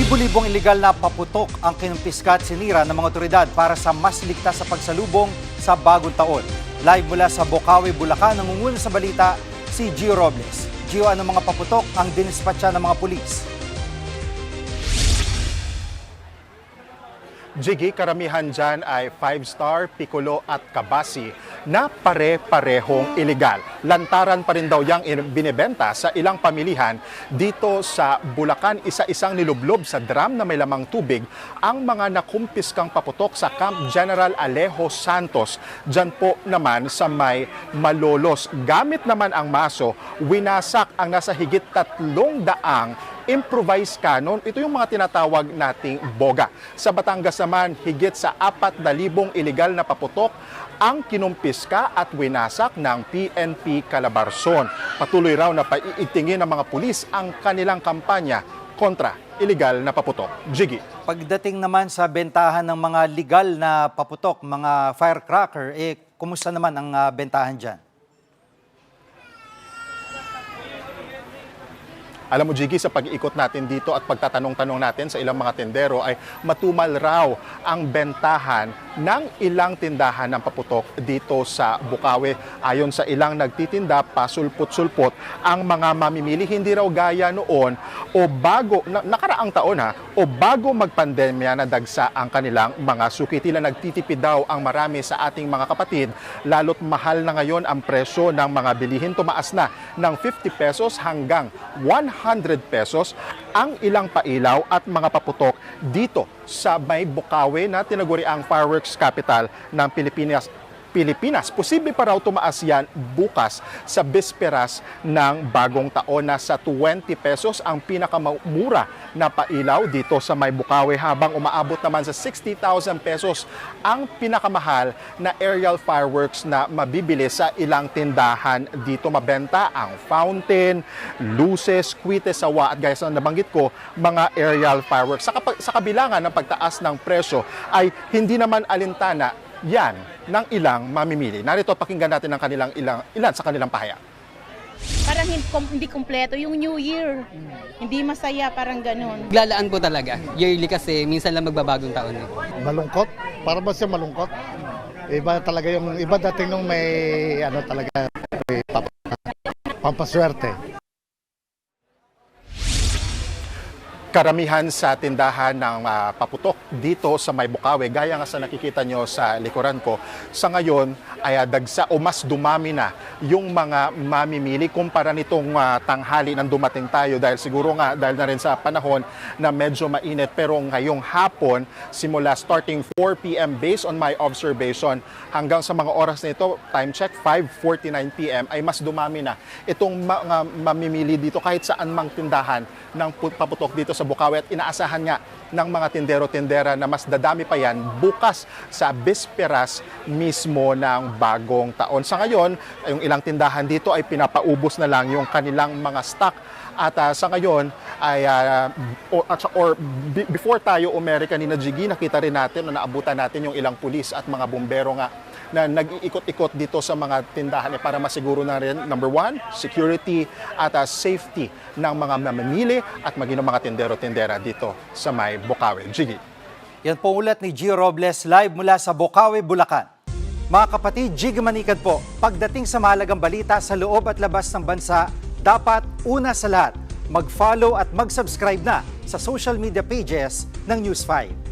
Libo-libong iligal na paputok ang kinumpiska at sinira ng mga otoridad para sa mas ligtas sa pagsalubong sa bagong taon. Live mula sa Bocaue, Bulacan, nangunguna sa balita si Gio Robles. Gio, ano mga paputok ang dinispatcha ng mga pulis? Jiggy, karamihan dyan ay 5-star, Piccolo at Kabasi na pare-parehong iligal. Lantaran pa rin daw yang binibenta sa ilang pamilihan dito sa Bulacan. Isa-isang nilublob sa drum na may lamang tubig ang mga nakumpiskang paputok sa Camp General Alejo Santos. Dyan po naman sa may Malolos. Gamit naman ang maso, winasak ang nasa higit 300 improvised cannon. Ito yung mga tinatawag nating boga. Sa Batangas naman, higit sa 4,000 iligal na paputok ang kinumpiska at winasak ng PNP Calabarzon. Patuloy raw na paiitingin ng mga pulis ang kanilang kampanya kontra iligal na paputok. Jiggy. Pagdating naman sa bentahan ng mga legal na paputok, mga firecracker, kumusta naman ang bentahan dyan? Alam mo, Jiggy, sa pag-iikot natin dito at pagtatanong-tanong natin sa ilang mga tendero ay matumal raw ang bentahan ng ilang tindahan ng paputok dito sa Bocaue. Ayon sa ilang nagtitinda, pasulpot-sulpot ang mga mamimili. Hindi raw gaya noon o bago, nakaraang taon o bago magpandemya na dagsa ang kanilang mga suki. Tila nagtitipid daw ang marami sa ating mga kapatid. Lalo't mahal na ngayon ang presyo ng mga bilihin. Tumaas na ng 50 pesos hanggang 100 pesos ang ilang pailaw at mga paputok dito sa may Bocaue na tinaguri ang fireworks capital ng Pilipinas. Posible pa raw tumaas yan bukas sa bisperas ng bagong taon na sa 20 pesos ang pinakamura na pailaw dito sa may Bocaue, habang umaabot naman sa 60,000 pesos ang pinakamahal na aerial fireworks na mabibili sa ilang tindahan dito. Mabenta ang fountain, luces, kuwite, sawa at gaya sa nabanggit ko, mga aerial fireworks. Sa kabilangan ng pagtaas ng presyo ay hindi naman alintana yan ng ilang mamimili. Narito, pakinggan natin ang ilan sa kanilang pahayag. Parang hindi kumpleto yung New Year. Hindi masaya, parang ganun. Lalaan po talaga. Yearly kasi minsan lang magbabagong taon. Malungkot? Para ba siya malungkot? Iba talaga yung iba dating nung may talaga may pampaswerte. Karamihan sa tindahan ng paputok dito sa may Bocaue, gaya nga sa nakikita nyo sa likuran ko, sa ngayon ay dagsa o mas dumami na yung mga mamimili kumpara nitong tanghali nang dumating tayo, dahil siguro nga dahil na rin sa panahon na medyo mainit. Pero ngayong hapon, simula starting 4 p.m. based on my observation hanggang sa mga oras na ito, time check 5:49 p.m. ay mas dumami na itong mga mamimili dito kahit saan mang tindahan ng paputok dito sa Bocaue, at inaasahan nga ng mga tindero-tindera na mas dadami pa yan bukas sa bisperas mismo ng bagong taon. Sa ngayon, yung ilang tindahan dito ay pinapaubos na lang yung kanilang mga stock. At sa ngayon, ay, before tayo Amerika ni Jiggy, nakita rin natin na naabutan natin yung ilang pulis at mga bumbero nga na nag-iikot-ikot dito sa mga tindahan para masiguro na rin, number one, security at safety ng mga mamimili at maging ng mga tindero-tindera dito sa may Bocaue. Jiggy. Yan po ulat ni Gio Robles, live mula sa Bocaue, Bulacan. Mga kapatid, Jiggy Manikad po. Pagdating sa mahalagang balita sa loob at labas ng bansa, dapat una sa lahat, mag-follow at mag-subscribe na sa social media pages ng News 5.